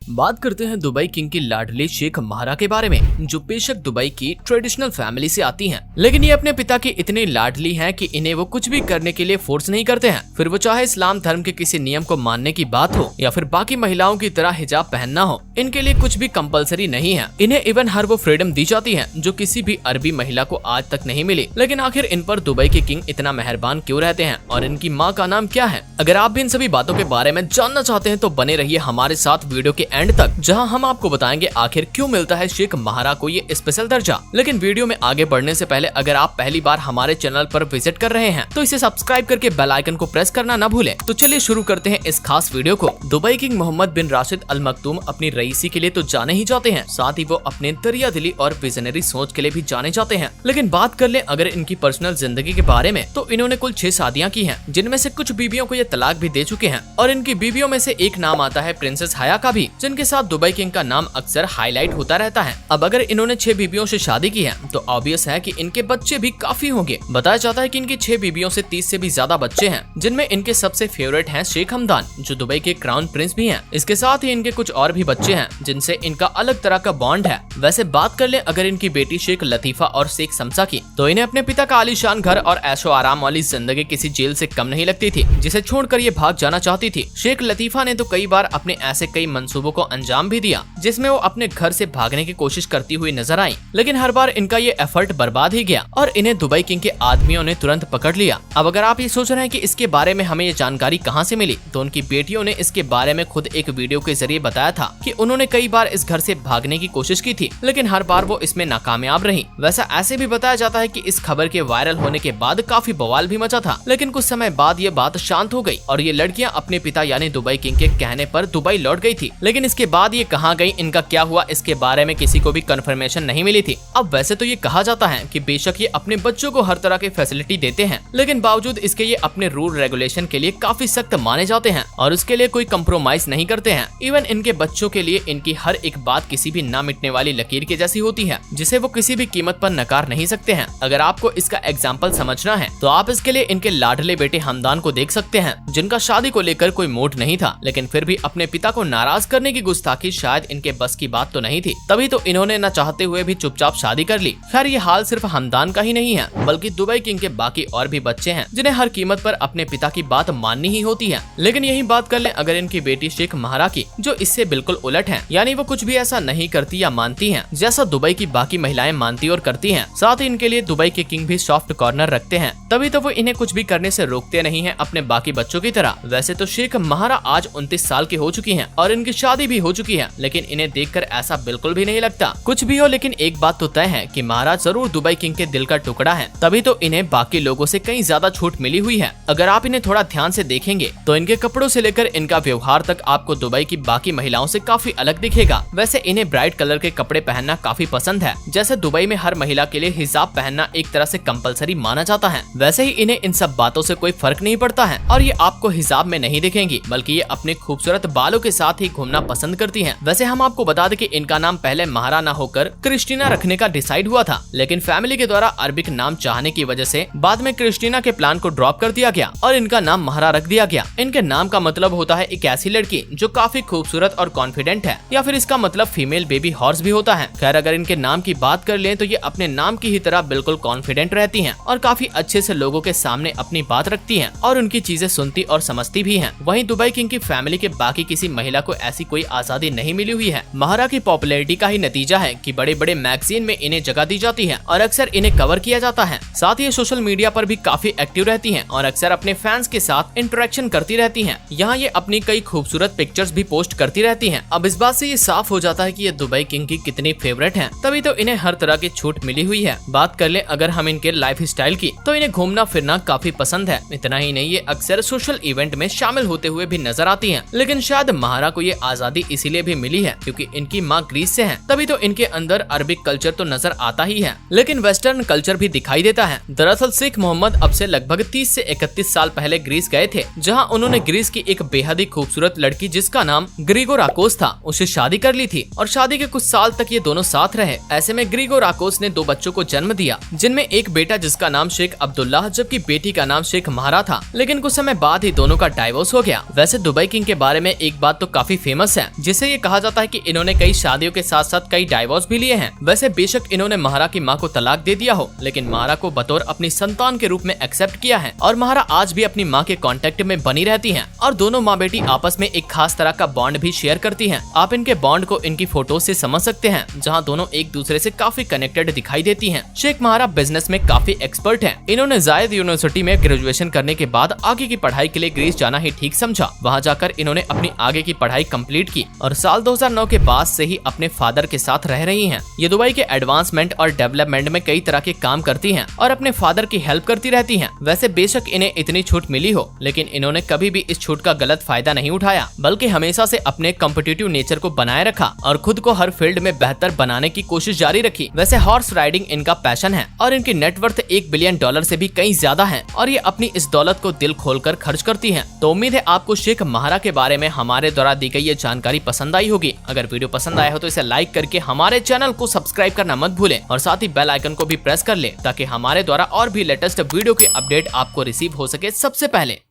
बात करते हैं दुबई किंग की लाडली शेख महारा के बारे में, जो बेशक दुबई की ट्रेडिशनल फैमिली से आती हैं, लेकिन ये अपने पिता की इतनी लाडली हैं कि इन्हें वो कुछ भी करने के लिए फोर्स नहीं करते हैं। फिर वो चाहे इस्लाम धर्म के किसी नियम को मानने की बात हो या फिर बाकी महिलाओं की तरह हिजाब पहनना हो, इनके लिए कुछ भी कंपलसरी नहीं है। इन्हें इवन हर वो फ्रीडम दी जाती है जो किसी भी अरबी महिला को आज तक नहीं मिली। लेकिन आखिर इन पर दुबई के किंग इतना मेहरबान क्यों रहते हैं और इनकी माँ का नाम क्या है? अगर आप भी इन सभी बातों के बारे में जानना चाहते हैं तो बने रहिए हमारे साथ वीडियो के एंड तक, जहां हम आपको बताएंगे आखिर क्यों मिलता है शेख महारा को ये स्पेशल दर्जा। लेकिन वीडियो में आगे बढ़ने से पहले अगर आप पहली बार हमारे चैनल पर विजिट कर रहे हैं तो इसे सब्सक्राइब करके बेल आइकन को प्रेस करना न भूलें। तो चलिए शुरू करते हैं इस खास वीडियो को। दुबई किंग मोहम्मद बिन राशिद अल मखदूम अपनी रईसी के लिए तो जाने ही जाते हैं, साथ ही वो अपने दरिया दिली और विजनरी सोच के लिए भी जाने जाते हैं। लेकिन बात कर ले अगर इनकी पर्सनल जिंदगी के बारे में, तो इन्होंने कुल 6 शादियां की हैं, जिनमें से कुछ बीबियों को ये तलाक भी दे चुके हैं। और इनकी बीबियों में से एक नाम आता है प्रिंसेस हया का भी, जिनके साथ दुबई किंग का नाम अक्सर हाईलाइट होता रहता है। अब अगर इन्होंने 6 बीबियों से शादी की है तो ऑब्वियस है कि इनके बच्चे भी काफी होंगे। बताया जाता है कि इनकी 6 बीबियों से 30 से भी ज्यादा बच्चे हैं, जिनमें इनके सबसे फेवरेट हैं शेख हमदान, जो दुबई के क्राउन प्रिंस भी हैं। इसके साथ ही इनके कुछ और भी बच्चे हैं जिनसे इनका अलग तरह का बॉन्ड है। वैसे बात कर ले अगर इनकी बेटी शेख लतीफा और शेख समसा की, तो इन्हें अपने पिता का आलीशान घर और ऐशो आराम वाली जिंदगी किसी जेल से कम नहीं लगती थी, जिसे छोड़कर ये भाग जाना चाहती थी। शेख लतीफा ने तो कई बार अपने ऐसे कई मंसूबों को अंजाम भी दिया जिसमें वो अपने घर से भागने की कोशिश करती हुई नजर आई, लेकिन हर बार इनका ये एफर्ट बर्बाद ही गया और इन्हें दुबई किंग के आदमियों ने तुरंत पकड़ लिया। अब अगर आप ये सोच रहे हैं कि इसके बारे में हमें ये जानकारी कहां से मिली, तो उनकी बेटियों ने इसके बारे में खुद एक वीडियो के जरिए बताया था कि उन्होंने कई बार इस घर से भागने की कोशिश की थी, लेकिन हर बार वो इसमें नाकामयाब रही। वैसा ऐसे भी बताया जाता है कि इस खबर के वायरल होने के बाद काफी बवाल भी मचा था, लेकिन कुछ समय बाद ये बात शांत हो गई और ये लड़कियां अपने पिता यानी दुबई किंग के कहने पर दुबई लौट गई थी। लेकिन इसके बाद ये कहां गई, इनका क्या हुआ, इसके बारे में किसी को भी कंफर्मेशन नहीं मिली थी। अब वैसे तो ये कहा जाता है कि बेशक ये अपने बच्चों को हर तरह की फैसिलिटी देते हैं, लेकिन बावजूद इसके ये अपने रूल रेगुलेशन के लिए काफी सख्त माने जाते हैं और उसके लिए कोई कंप्रोमाइज नहीं करते हैं। इवन इनके बच्चों के लिए इनकी हर एक बात किसी भी ना मिटने वाली लकीर के जैसी होती है, जिसे वो किसी भी कीमत पर नकार नहीं सकते हैं। अगर आपको इसका एग्जाम्पल समझना है तो आप इसके लिए इनके लाडले बेटे हमदान को देख सकते हैं, जिनका शादी को लेकर कोई मोट नहीं था, लेकिन फिर भी अपने पिता को नाराज करने की गुस्ताखी शायद इनके बस की बात तो नहीं थी, तभी तो इन्होंने न चाहते हुए भी चुपचाप शादी कर ली। खैर ये हाल सिर्फ हमदान का ही नहीं है, बल्कि दुबई किंग के बाकी और भी बच्चे हैं जिन्हें हर कीमत पर अपने पिता की बात माननी ही होती है। लेकिन यही बात कर ले अगर इनकी बेटी शेख महारा की, जो इससे बिल्कुल उलट है, यानी वो कुछ भी ऐसा नहीं करती या मानती है जैसा दुबई की बाकी महिलाएं मानती और करती हैं। साथ ही इनके लिए दुबई के किंग भी सॉफ्ट कॉर्नर रखते हैं, तभी तो वो इन्हें कुछ भी करने से रोकते नहीं है अपने बाकी बच्चों की तरह। वैसे तो शेख महारा आज 29 साल की हो चुकी हैं और इनकी शादी भी हो चुकी है, लेकिन इन्हें देखकर ऐसा बिल्कुल भी नहीं लगता। कुछ भी हो, लेकिन एक बात तो तय है कि महाराज जरूर दुबई किंग के दिल का टुकड़ा है, तभी तो इन्हें बाकी लोगों से कहीं ज्यादा छूट मिली हुई है। अगर आप इन्हें थोड़ा ध्यान से देखेंगे तो इनके कपड़ों से लेकर इनका व्यवहार तक आपको दुबई की बाकी महिलाओं से काफी अलग दिखेगा। वैसे इन्हें ब्राइट कलर के कपड़े पहनना काफी पसंद है, जैसे दुबई में हर महिला के लिए हिजाब पहनना एक तरह से कंपलसरी माना जाता है, वैसे ही इन्हें इन सब बातों से कोई फर्क नहीं पड़ता है और ये आपको हिजाब में नहीं दिखेंगी, बल्कि ये अपने खूबसूरत बालों के साथ ही घूमना पसंद करती हैं। वैसे हम आपको बता दें कि इनका नाम पहले महारा ना होकर क्रिस्टीना रखने का डिसाइड हुआ था, लेकिन फैमिली के द्वारा अरबिक नाम चाहने की वजह से बाद में क्रिस्टीना के प्लान को ड्रॉप कर दिया गया और इनका नाम महारा रख दिया गया। इनके नाम का मतलब होता है एक ऐसी लड़की जो काफी खूबसूरत और कॉन्फिडेंट है, या फिर इसका मतलब फीमेल बेबी हॉर्स भी होता है। खैर अगर इनके नाम की बात कर लें तो ये अपने नाम की ही तरह बिल्कुल कॉन्फिडेंट रहती हैं और काफी अच्छे से लोगों के सामने अपनी बात रखती हैं और उनकी चीजें सुनती और समझती भी हैं। वहीं दुबई किंग की फैमिली के बाकी किसी महिला को ऐसी कोई आजादी नहीं मिली हुई है। महारा की पॉपुलैरिटी का ही नतीजा है कि बड़े बड़े मैगजीन में इन्हें जगह दी जाती है और अक्सर इन्हें कवर किया जाता है। साथ ही सोशल मीडिया पर भी काफी एक्टिव रहती हैं और अक्सर अपने फैंस के साथ इंटरेक्शन करती रहती हैं। यहाँ ये अपनी कई खूबसूरत पिक्चर्स भी पोस्ट करती रहती हैं। अब इस बात से ये साफ हो जाता है कि ये दुबई किंग की कितनी फेवरेट हैं, तभी तो इन्हें हर तरह की छूट मिली हुई है। बात कर ले अगर हम इनके लाइफ स्टाइल की, तो इन्हें घूमना फिरना काफी पसंद है। इतना ही नहीं, ये अक्सर सोशल इवेंट में शामिल होते हुए भी नजर आती हैं। लेकिन शायद महारा को ये आजादी इसीलिए भी मिली है क्योंकि इनकी माँ ग्रीस से है, तभी तो इनके अंदर अरबिक कल्चर तो नजर आता ही है, लेकिन वेस्टर्न कल्चर भी दिखाई देता है। दरअसल शेख मोहम्मद अब से लगभग 30 से 31 साल पहले ग्रीस गए थे, जहाँ उन्होंने ग्रीस की एक बेहद ही खूबसूरत लड़की जिसका नाम ग्रीगो राकोस था, उसे शादी कर ली थी और शादी के कुछ साल तक ये दोनों साथ रहे। ऐसे में ग्रीगो राकोस ने 2 बच्चों को जन्म दिया, जिनमें एक बेटा जिसका नाम शेख अब्दुल्लाह, जबकि बेटी का नाम शेख महारा था। लेकिन कुछ समय बाद ही दोनों का डाइवोर्स हो गया। वैसे दुबई किंग के बारे में एक बात तो काफी फेमस डिवोर्स है, जिसे ये कहा जाता है कि इन्होंने कई शादियों के साथ साथ कई डाइवोर्स भी लिए हैं। वैसे बेशक इन्होंने महारा की मां को तलाक दे दिया हो, लेकिन महारा को बतौर अपनी संतान के रूप में एक्सेप्ट किया है और महारा आज भी अपनी मां के कांटेक्ट में बनी रहती हैं और दोनों माँ बेटी आपस में एक खास तरह का बॉन्ड भी शेयर करती हैं। आप इनके बॉन्ड को इनकी फोटो से समझ सकते हैं, जहां दोनों एक दूसरे से काफी कनेक्टेड दिखाई देती हैं। शेख महारा बिजनेस में काफी एक्सपर्ट हैं। इन्होंने जायद यूनिवर्सिटी में ग्रेजुएशन करने के बाद आगे की पढ़ाई के लिए ग्रीस जाना ही ठीक समझा। वहां जाकर इन्होंने अपनी आगे की पढ़ाई कंप्लीट की और साल 2009 के बाद से ही अपने फादर के साथ रह रही हैं। ये दुबई के एडवांसमेंट और डेवलपमेंट में कई तरह के काम करती हैं और अपने फादर की हेल्प करती रहती हैं। वैसे बेशक इन्हें इतनी छूट मिली हो, लेकिन इन्होंने कभी भी इस छूट का गलत फायदा नहीं उठाया, बल्कि हमेशा से अपने कॉम्पिटिटिव नेचर को बनाए रखा और खुद को हर फील्ड में बेहतर बनाने की कोशिश जारी रखी। वैसे हॉर्स राइडिंग इनका पैशन है और इनकी नेटवर्थ $1 बिलियन से भी कहीं ज्यादा है और ये अपनी इस दौलत को दिल खोलकर खर्च करती हैं। तो उम्मीद है आपको शेख महारा के बारे में हमारे द्वारा दी गई ये जानकारी पसंद आई होगी। अगर वीडियो पसंद आया हो तो इसे लाइक करके हमारे चैनल को सब्सक्राइब करना मत भूलें और साथ ही बेल आइकन को भी प्रेस कर ले, ताकि हमारे द्वारा और भी लेटेस्ट वीडियो के अपडेट आपको रिसीव हो सके सबसे पहले।